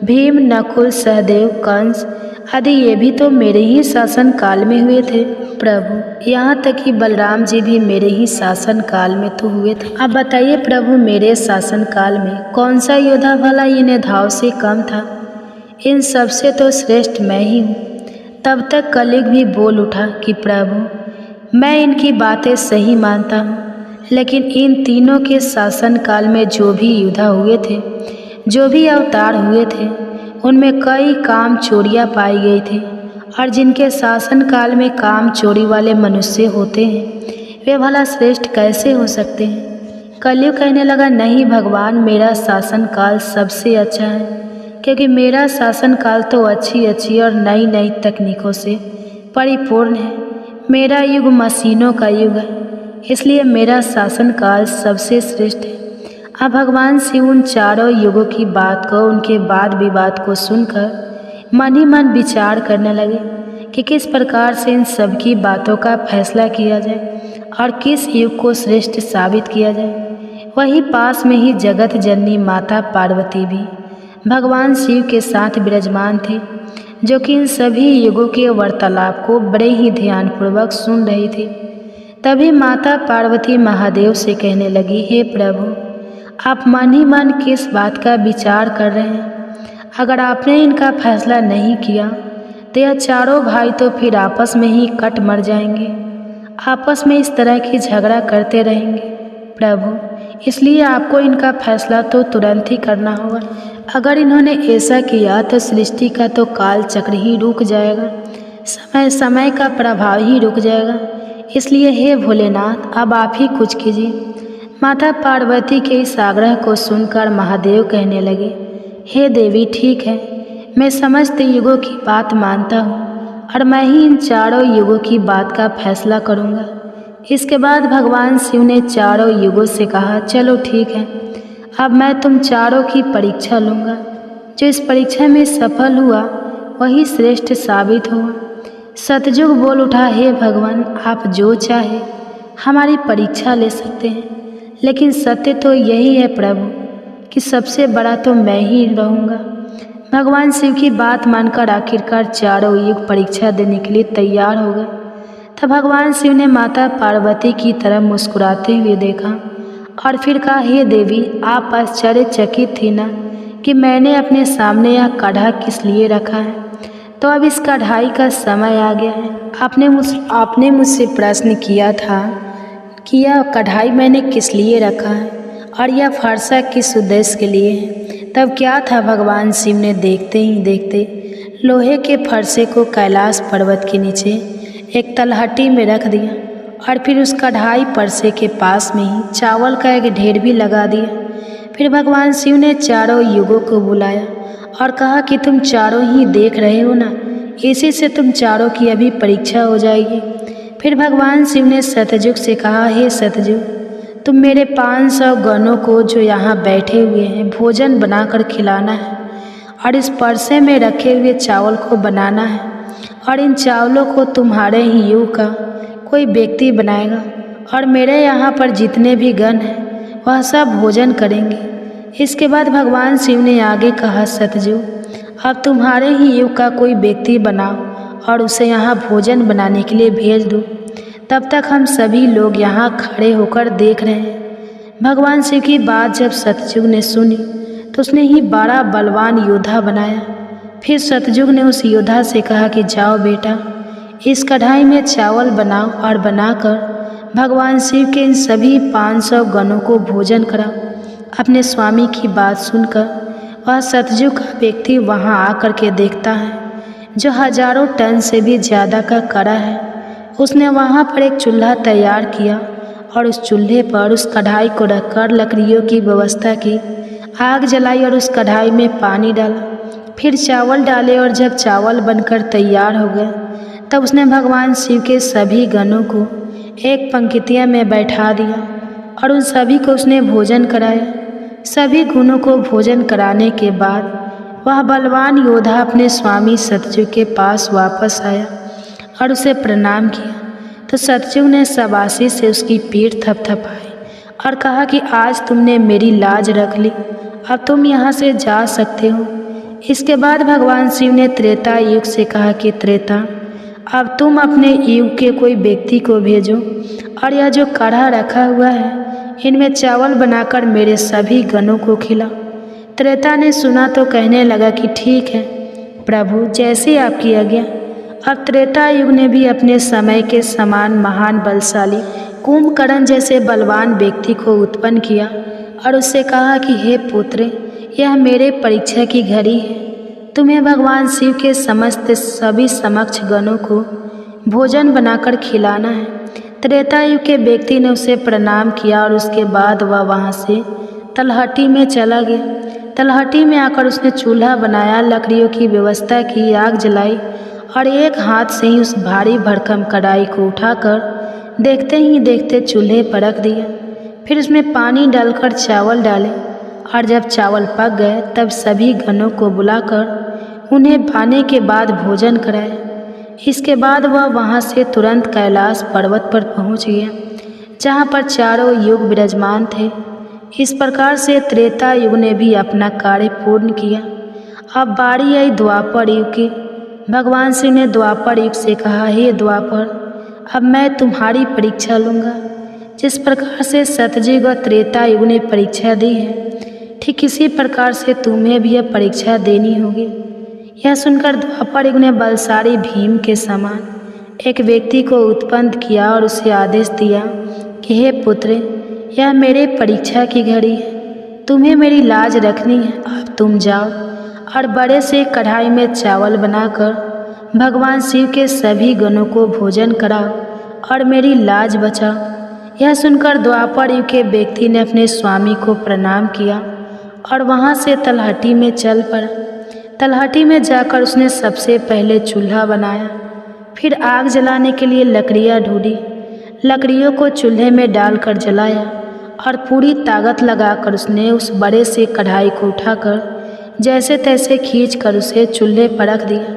भीम, नकुल, सहदेव, कंस आदि ये भी तो मेरे ही शासन काल में हुए थे प्रभु। यहाँ तक कि बलराम जी भी मेरे ही शासन काल में तो हुए थे। अब बताइए प्रभु, मेरे शासन काल में कौन सा योद्धा भला इन धाव से कम था? इन सबसे तो श्रेष्ठ मैं ही हूँ। तब तक कलिग भी बोल उठा कि प्रभु, मैं इनकी बातें सही मानता हूँ, लेकिन इन तीनों के शासन काल में जो भी योद्धा हुए थे, जो भी अवतार हुए थे, उनमें कई काम चोरियाँ पाई गई थी। और जिनके शासन काल में काम चोरी वाले मनुष्य होते हैं, वे भला श्रेष्ठ कैसे हो सकते हैं? कलयुग कहने लगा, नहीं भगवान, मेरा शासन काल सबसे अच्छा है, क्योंकि मेरा शासन काल तो अच्छी अच्छी और नई नई तकनीकों से परिपूर्ण है। मेरा युग मशीनों का युग है, इसलिए मेरा शासन काल सबसे श्रेष्ठ है। अब भगवान शिव उन चारों युगों की बात को, उनके वाद विवाद को सुनकर मन ही मन विचार करने लगे कि किस प्रकार से इन सब की बातों का फैसला किया जाए और किस युग को श्रेष्ठ साबित किया जाए। वही पास में ही जगत जननी माता पार्वती भी भगवान शिव के साथ विराजमान थे, जो कि इन सभी युगों के वार्तालाप को बड़े ही ध्यानपूर्वक सुन रही थी। तभी माता पार्वती महादेव से कहने लगी, हे प्रभु, आप मन ही मन किस बात का विचार कर रहे हैं? अगर आपने इनका फैसला नहीं किया तो यह चारों भाई तो फिर आपस में ही कट मर जाएंगे, आपस में इस तरह की झगड़ा करते रहेंगे प्रभु। इसलिए आपको इनका फैसला तो तुरंत ही करना होगा। अगर इन्होंने ऐसा किया तो सृष्टि का तो काल चक्र ही रुक जाएगा, समय का प्रभाव ही रुक जाएगा। इसलिए हे भोलेनाथ, अब आप ही कुछ कीजिए। माता पार्वती के इस आग्रह को सुनकर महादेव कहने लगे, हे देवी, ठीक है, मैं समस्त युगों की बात मानता हूँ और मैं ही इन चारों युगों की बात का फैसला करूँगा। इसके बाद भगवान शिव ने चारों युगों से कहा, चलो ठीक है, अब मैं तुम चारों की परीक्षा लूँगा। जो इस परीक्षा में सफल हुआ वही श्रेष्ठ साबित हुआ। सतयुग बोल उठा, हे भगवान, आप जो चाहे हमारी परीक्षा ले सकते हैं, लेकिन सत्य तो यही है प्रभु कि सबसे बड़ा तो मैं ही रहूँगा। भगवान शिव की बात मानकर आखिरकार चारों युग परीक्षा देने के लिए तैयार हो गए। तब भगवान शिव ने माता पार्वती की तरफ मुस्कुराते हुए देखा और फिर कहा, हे देवी, आप आश्चर्यचकित थी ना कि मैंने अपने सामने यह कढ़ा किस लिए रखा है? तो अब इस कढ़ाई का समय आ गया है। आपने मुझसे प्रश्न किया था कि यह कढ़ाई मैंने किस लिए रखा है और यह फरसा किस उद्देश्य के लिए है। तब क्या था, भगवान शिव ने देखते ही देखते लोहे के फरसे को कैलाश पर्वत के नीचे एक तलहटी में रख दिया और फिर उस कढ़ाई फरसे के पास में ही चावल का एक ढेर भी लगा दिया। फिर भगवान शिव ने चारों युगों को बुलाया और कहा कि तुम चारों ही देख रहे हो ना, इसी से तुम चारों की अभी परीक्षा हो जाएगी। फिर भगवान शिव ने सतयुग से कहा, हे सतयुग, तुम मेरे 500 गणों को जो यहाँ बैठे हुए हैं भोजन बनाकर खिलाना है और इस परसे में रखे हुए चावल को बनाना है और इन चावलों को तुम्हारे ही युग का कोई व्यक्ति बनाएगा और मेरे यहाँ पर जितने भी गण हैं वह सब भोजन करेंगे। इसके बाद भगवान शिव ने आगे कहा, सतयुग, अब तुम्हारे ही युग का कोई व्यक्ति बनाओ और उसे यहाँ भोजन बनाने के लिए भेज दो। तब तक हम सभी लोग यहाँ खड़े होकर देख रहे हैं। भगवान शिव की बात जब सतयुग ने सुनी तो उसने ही बड़ा बलवान योद्धा बनाया। फिर सतयुग ने उस योद्धा से कहा कि जाओ बेटा, इस कढ़ाई में चावल बनाओ और बनाकर भगवान शिव के इन सभी 500 गणों को भोजन कराओ। अपने स्वामी की बात सुनकर वह सतयुग का व्यक्ति वहाँ आकर के देखता है जो हजारों टन से भी ज़्यादा का कड़ा है। उसने वहाँ पर एक चूल्हा तैयार किया और उस चूल्हे पर उस कढ़ाई को रखकर लकड़ियों की व्यवस्था की, आग जलाई और उस कढ़ाई में पानी डाला, फिर चावल डाले और जब चावल बनकर तैयार हो गए तब उसने भगवान शिव के सभी गणों को एक पंक्तियाँ में बैठा दिया और उन सभी को उसने भोजन कराया। सभी गुणों को भोजन कराने के बाद वह बलवान योद्धा अपने स्वामी सतयुग के पास वापस आया और उसे प्रणाम किया। तो सतयुग ने शाबाशी से उसकी पीठ थपथपाई और कहा कि आज तुमने मेरी लाज रख ली, अब तुम यहाँ से जा सकते हो। इसके बाद भगवान शिव ने त्रेता युग से कहा कि त्रेता, अब तुम अपने युग के कोई व्यक्ति को भेजो और यह जो कढ़ा रखा हुआ है इनमें चावल बनाकर मेरे सभी गणों को खिलाओ। त्रेता ने सुना तो कहने लगा कि ठीक है प्रभु, जैसी आपकी आज्ञा। अब त्रेता युग ने भी अपने समय के समान महान बलशाली कुंभकर्ण जैसे बलवान व्यक्ति को उत्पन्न किया और उससे कहा कि हे पुत्र, यह मेरे परीक्षा की घड़ी है। तुम्हें भगवान शिव के समस्त सभी समक्ष गणों को भोजन बनाकर खिलाना है। त्रेता युग के व्यक्ति ने उसे प्रणाम किया और उसके बाद वह वहाँ से तलहटी में चला गया। तलहटी में आकर उसने चूल्हा बनाया, लकड़ियों की व्यवस्था की, आग जलाई और एक हाथ से ही उस भारी भरकम कढ़ाई को उठाकर देखते ही देखते चूल्हे पर रख दिया। फिर उसमें पानी डालकर चावल डाले और जब चावल पक गए तब सभी गणों को बुलाकर उन्हें खाने के बाद भोजन कराया। इसके बाद वह वहाँ से तुरंत कैलाश पर्वत पर पहुँच गया, जहाँ पर चारों युग विराजमान थे। इस प्रकार से त्रेता युग ने भी अपना कार्य पूर्ण किया। अब बारी आई द्वापर युग की। भगवान शिव ने द्वापर युग से कहा, हे द्वापर, अब मैं तुम्हारी परीक्षा लूँगा। जिस प्रकार से सतयुग और त्रेता युग ने परीक्षा दी है, ठीक इसी प्रकार से तुम्हें भी यह परीक्षा देनी होगी। यह सुनकर द्वापर युग ने बलशाली भीम के समान एक व्यक्ति को उत्पन्न किया और उसे आदेश दिया कि हे पुत्र, यह मेरे परीक्षा की घड़ी है, तुम्हें मेरी लाज रखनी है। अब तुम जाओ और बड़े से कढ़ाई में चावल बनाकर भगवान शिव के सभी गणों को भोजन कराओ और मेरी लाज बचाओ। यह सुनकर द्वापर युग के व्यक्ति ने अपने स्वामी को प्रणाम किया और वहाँ से तलहटी में चल पड़ा। तलहटी में जाकर उसने सबसे पहले चूल्हा बनाया, फिर आग जलाने के लिए लकड़ियाँ ढूंढी, लकड़ियों को चूल्हे में डालकर जलाया और पूरी ताकत लगाकर उसने उस बड़े से कढ़ाई को उठाकर जैसे तैसे खींचकर उसे चूल्हे पर रख दिया।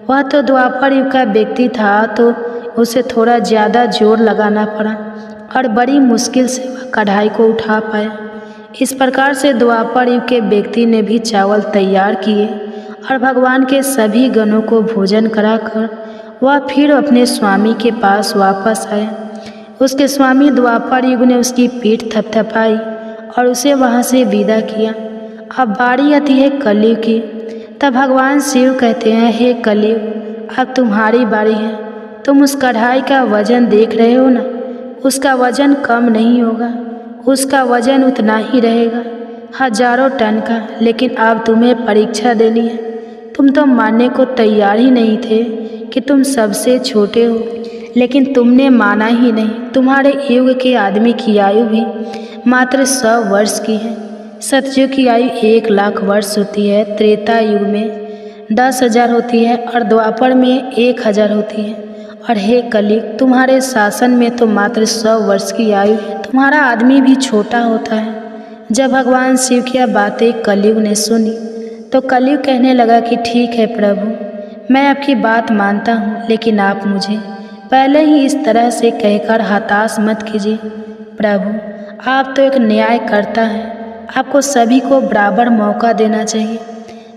वह तो द्वापर युग का व्यक्ति था, तो उसे थोड़ा ज़्यादा जोर लगाना पड़ा और बड़ी मुश्किल से वह कढ़ाई को उठा पाया। इस प्रकार से द्वापर युग के व्यक्ति ने भी चावल तैयार किए और भगवान के सभी गणों को भोजन कराकर वह फिर अपने स्वामी के पास वापस आया। उसके स्वामी द्वापर युग ने उसकी पीठ थपथपाई और उसे वहाँ से विदा किया। अब बारी आती है कलयुग की। तब भगवान शिव कहते हैं, हे कलयुग, अब तुम्हारी बारी है। तुम उस कढ़ाई का वजन देख रहे हो ना, उसका वजन कम नहीं होगा, उसका वजन उतना ही रहेगा, हजारों टन का। लेकिन अब तुम्हें परीक्षा देनी है। तुम तो मानने को तैयार ही नहीं थे कि तुम सबसे छोटे हो, लेकिन तुमने माना ही नहीं। तुम्हारे युग के आदमी की आयु भी मात्र 100 वर्ष की है। सतयुग की आयु 1,00,000 वर्ष होती है, त्रेता युग में 10,000 होती है और द्वापर में 1,000 होती है। और हे कलयुग, तुम्हारे शासन में तो मात्र 100 वर्ष की आयु है। तुम्हारा आदमी भी छोटा होता है। जब भगवान शिव की बातें कलयुग ने सुनी तो कलयुग कहने लगा कि ठीक है प्रभु, मैं आपकी बात मानता हूँ, लेकिन आप मुझे पहले ही इस तरह से कहकर हताश मत कीजिए। प्रभु, आप तो एक न्यायकर्ता हैं, आपको सभी को बराबर मौका देना चाहिए।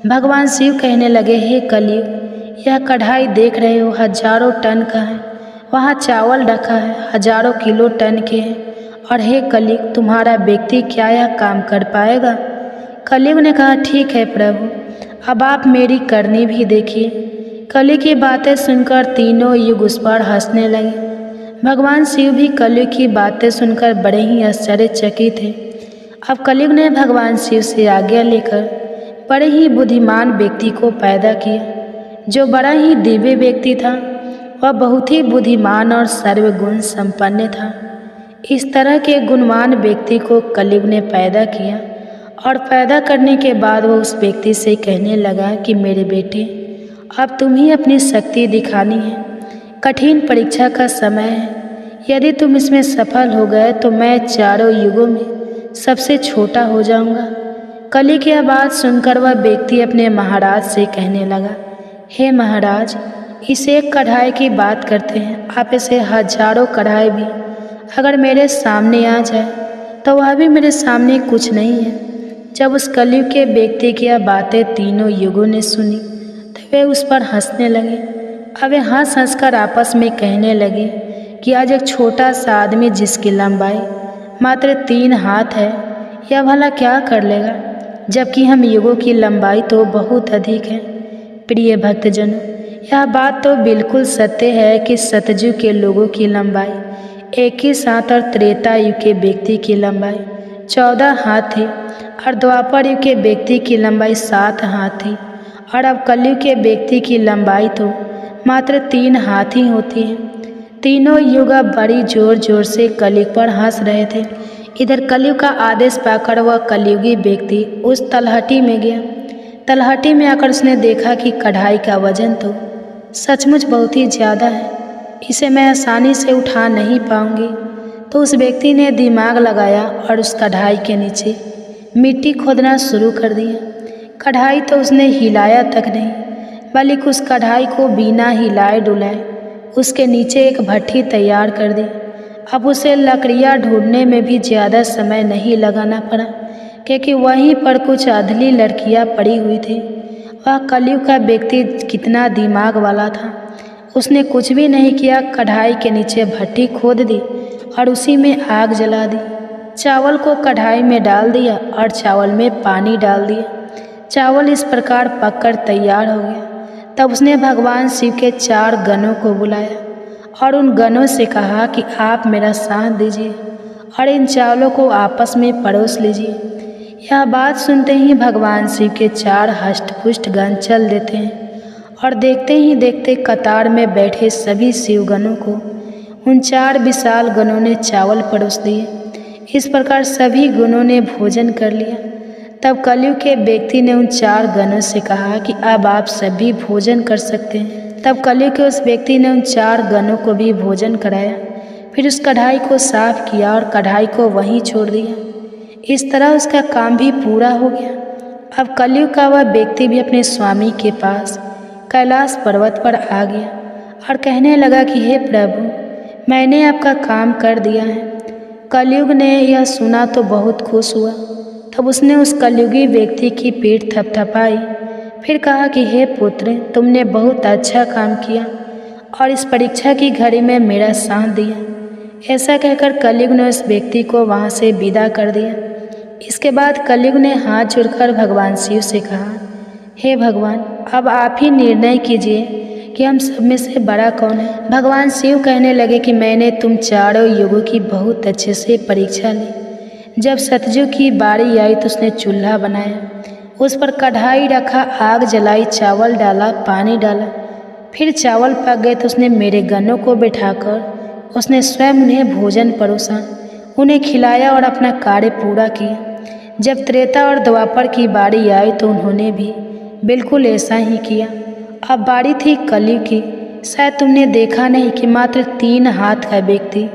भगवान शिव कहने लगे, हे कलयुग, यह कढ़ाई देख रहे हो, हजारों टन का है। वहाँ चावल रखा है, हजारों किलो टन के हैं। और हे कलयुग, तुम्हारा व्यक्ति क्या यह काम कर पाएगा? कलयुग ने कहा, ठीक है प्रभु, अब आप मेरी करनी भी देखिए। कलयुग की बातें सुनकर तीनों युग उस पर हंसने लगे। भगवान शिव भी कलयुग की बातें सुनकर बड़े ही आश्चर्यचकित थे। अब कलयुग ने भगवान शिव से आज्ञा लेकर बड़े ही बुद्धिमान व्यक्ति को पैदा किया, जो बड़ा ही दिव्य व्यक्ति था। वह बहुत ही बुद्धिमान और सर्वगुण संपन्न था। इस तरह के गुणवान व्यक्ति को कलयुग ने पैदा किया और पैदा करने के बाद वह उस व्यक्ति से कहने लगा कि मेरे बेटे, अब तुम्हें अपनी शक्ति दिखानी है। कठिन परीक्षा का समय है। यदि तुम इसमें सफल हो गए तो मैं चारों युगों में सबसे छोटा हो जाऊंगा। कलयुग की बात सुनकर वह व्यक्ति अपने महाराज से कहने लगा, हे महाराज, इस एक कढ़ाई की बात करते हैं, आप इसे हजारों कढ़ाई भी अगर मेरे सामने आ जाए तो वह भी मेरे सामने कुछ नहीं है। जब उस कलयुग के व्यक्ति की यह बातें तीनों युगों ने सुनी तो वे उस पर हंसने लगे। अब वे हंस हंस कर आपस में कहने लगे कि आज एक छोटा सा आदमी जिसकी लंबाई मात्र 3 हाथ है, यह भला क्या कर लेगा, जबकि हम युगों की लंबाई तो बहुत अधिक है। प्रिय भक्तजनों, यह बात तो बिल्कुल सत्य है कि सतयुग के लोगों की लंबाई 21 हाथ और त्रेता युग के व्यक्ति की लंबाई 14 हाथ थी और द्वापर युग के व्यक्ति की लंबाई 7 हाथ थी। और अब कलयुग के व्यक्ति की लंबाई तो मात्र 3 हाथ ही होती है। तीनों युग अब बड़ी जोर जोर से कलयुग पर हंस रहे थे। इधर कलयुग का आदेश पाकर वह कलयुगी व्यक्ति उस तलहटी में गया। तलहटी में आकर उसने देखा कि कढ़ाई का वजन तो सचमुच बहुत ही ज़्यादा है, इसे मैं आसानी से उठा नहीं पाऊंगी। तो उस व्यक्ति ने दिमाग लगाया और उस कढ़ाई के नीचे मिट्टी खोदना शुरू कर दिया। कढ़ाई तो उसने हिलाया तक नहीं, बल्कि उस कढ़ाई को बिना हिलाए डुलाए उसके नीचे एक भट्ठी तैयार कर दी। अब उसे लकड़ियाँ ढूंढने में भी ज़्यादा समय नहीं लगाना पड़ा, क्योंकि वहीं पर कुछ अधली लड़कियाँ पड़ी हुई थी। वह कलयुग का व्यक्ति कितना दिमाग वाला था, उसने कुछ भी नहीं किया, कढ़ाई के नीचे भट्ठी खोद दी और उसी में आग जला दी। चावल को कढ़ाई में डाल दिया और चावल में पानी डाल दिया। चावल इस प्रकार पककर तैयार हो गया। तब उसने भगवान शिव के 4 गणों को बुलाया और उन गणों से कहा कि आप मेरा साथ दीजिए और इन चावलों को आपस में परोस लीजिए। यह बात सुनते ही भगवान शिव के 4 हष्टपुष्ट गण चल देते हैं और देखते ही देखते कतार में बैठे सभी शिवगणों को उन 4 विशाल गणों ने चावल परोस दिए। इस प्रकार सभी गणों ने भोजन कर लिया। तब कलयुग के व्यक्ति ने उन 4 गणों से कहा कि अब आप सभी भोजन कर सकते हैं। तब कलयुग के उस व्यक्ति ने उन 4 गणों को भी भोजन कराया, फिर उस कढ़ाई को साफ किया और कढ़ाई को वहीं छोड़ दिया। इस तरह उसका काम भी पूरा हो गया। अब कलयुग का वह व्यक्ति भी अपने स्वामी के पास कैलाश पर्वत पर आ गया और कहने लगा कि हे प्रभु, मैंने आपका काम कर दिया है। कलयुग ने यह सुना तो बहुत खुश हुआ। तब उसने उस कलयुगी व्यक्ति की पीठ थपथपाई, फिर कहा कि हे पुत्र, तुमने बहुत अच्छा काम किया और इस परीक्षा की घड़ी में मेरा साथ दिया। ऐसा कहकर कलयुग ने उस व्यक्ति को वहाँ से विदा कर दिया। इसके बाद कलयुग ने हाथ जोड़कर भगवान शिव से कहा, हे भगवान, अब आप ही निर्णय कीजिए कि हम सब में से बड़ा कौन है। भगवान शिव कहने लगे कि मैंने तुम चारों युगों की बहुत अच्छे से परीक्षा ली। जब सतयुग की बारी आई तो उसने चूल्हा बनाया, उस पर कढ़ाई रखा, आग जलाई, चावल डाला, पानी डाला। फिर चावल पक गए तो उसने मेरे गणों को बिठाकर उसने स्वयं उन्हें भोजन परोसा, उन्हें खिलाया और अपना कार्य पूरा किया। जब त्रेता और द्वापर की बारी आई तो उन्होंने भी बिल्कुल ऐसा ही किया। अब बारी थी कलयुग की। शायद तुमने देखा नहीं कि मात्र 3 हाथ का व्यक्ति,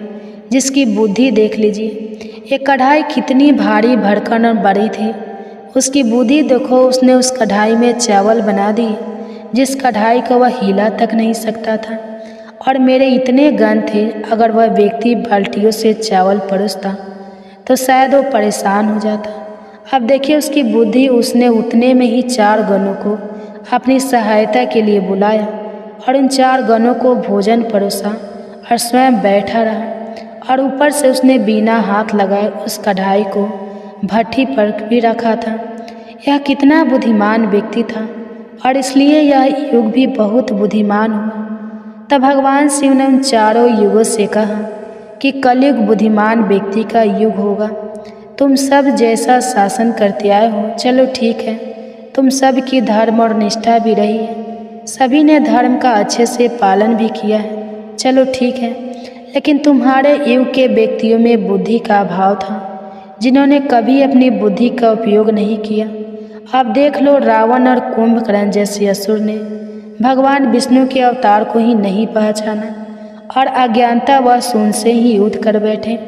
जिसकी बुद्धि देख लीजिए, ये कढ़ाई कितनी भारी भरकम और बड़ी थी। उसकी बुद्धि देखो, उसने उस कढ़ाई में चावल बना दी जिस कढ़ाई को वह हिला तक नहीं सकता था। और मेरे इतने गण थे, अगर वह व्यक्ति बाल्टियों से चावल परोसता तो शायद वो परेशान हो जाता। अब देखिए उसकी बुद्धि, उसने उतने में ही 4 गणों को अपनी सहायता के लिए बुलाया और उन 4 गणों को भोजन परोसा और स्वयं बैठा रहा। और ऊपर से उसने बिना हाथ लगाए उस कढ़ाई को भट्ठी पर भी रखा था। यह कितना बुद्धिमान व्यक्ति था और इसलिए यह युग भी बहुत बुद्धिमान हुआ। तब भगवान शिव ने उन चारों युगों से कहा कि कलयुग बुद्धिमान व्यक्ति का युग होगा। तुम सब जैसा शासन करते आए हो, चलो ठीक है, तुम सब की धर्म और निष्ठा भी रही है, सभी ने धर्म का अच्छे से पालन भी किया है, चलो ठीक है। लेकिन तुम्हारे युग के व्यक्तियों में बुद्धि का अभाव था, जिन्होंने कभी अपनी बुद्धि का उपयोग नहीं किया। अब देख लो, रावण और कुंभकर्ण जैसे असुर ने भगवान विष्णु के अवतार को ही नहीं पहचाना और अज्ञानता व शून्य से ही युद्ध कर बैठे।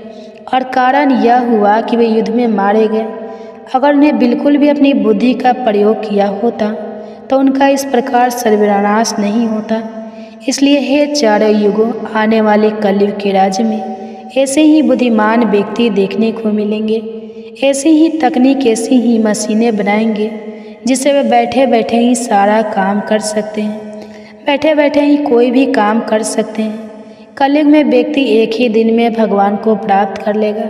और कारण यह हुआ कि वे युद्ध में मारे गए। अगर उन्हें बिल्कुल भी अपनी बुद्धि का प्रयोग किया होता तो उनका इस प्रकार सर्वनाश नहीं होता। इसलिए हे चारों युगों, आने वाले कलयुग के राज्य में ऐसे ही बुद्धिमान व्यक्ति देखने को मिलेंगे। ऐसी ही तकनीक, ऐसी ही मशीनें बनाएंगे जिससे वे बैठे बैठे ही सारा काम कर सकते हैं, बैठे बैठे ही कोई भी काम कर सकते हैं। कलयुग में व्यक्ति एक ही दिन में भगवान को प्राप्त कर लेगा।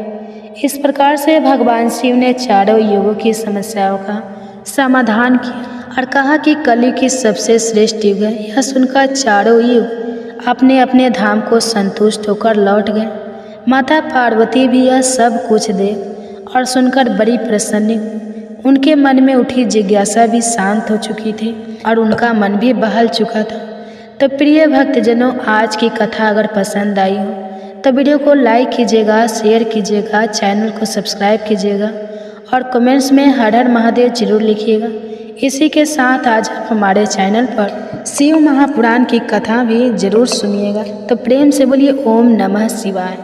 इस प्रकार से भगवान शिव ने चारों युगों की समस्याओं का समाधान किया और कहा कि कलयुग की सबसे श्रेष्ठ युग है। यह सुनकर चारों युग अपने अपने धाम को संतुष्ट होकर लौट गए। माता पार्वती भी यह सब कुछ देख और सुनकर बड़ी प्रसन्न हुई। उनके मन में उठी जिज्ञासा भी शांत हो चुकी थी और उनका मन भी बहल चुका था। तो प्रिय भक्तजनों, आज की कथा अगर पसंद आई हो तो वीडियो को लाइक कीजिएगा, शेयर कीजिएगा, चैनल को सब्सक्राइब कीजिएगा और कमेंट्स में हर हर महादेव जरूर लिखिएगा। इसी के साथ आज आप हमारे चैनल पर शिव महापुराण की कथा भी जरूर सुनिएगा। तो प्रेम से बोलिए ओम नमः शिवाय।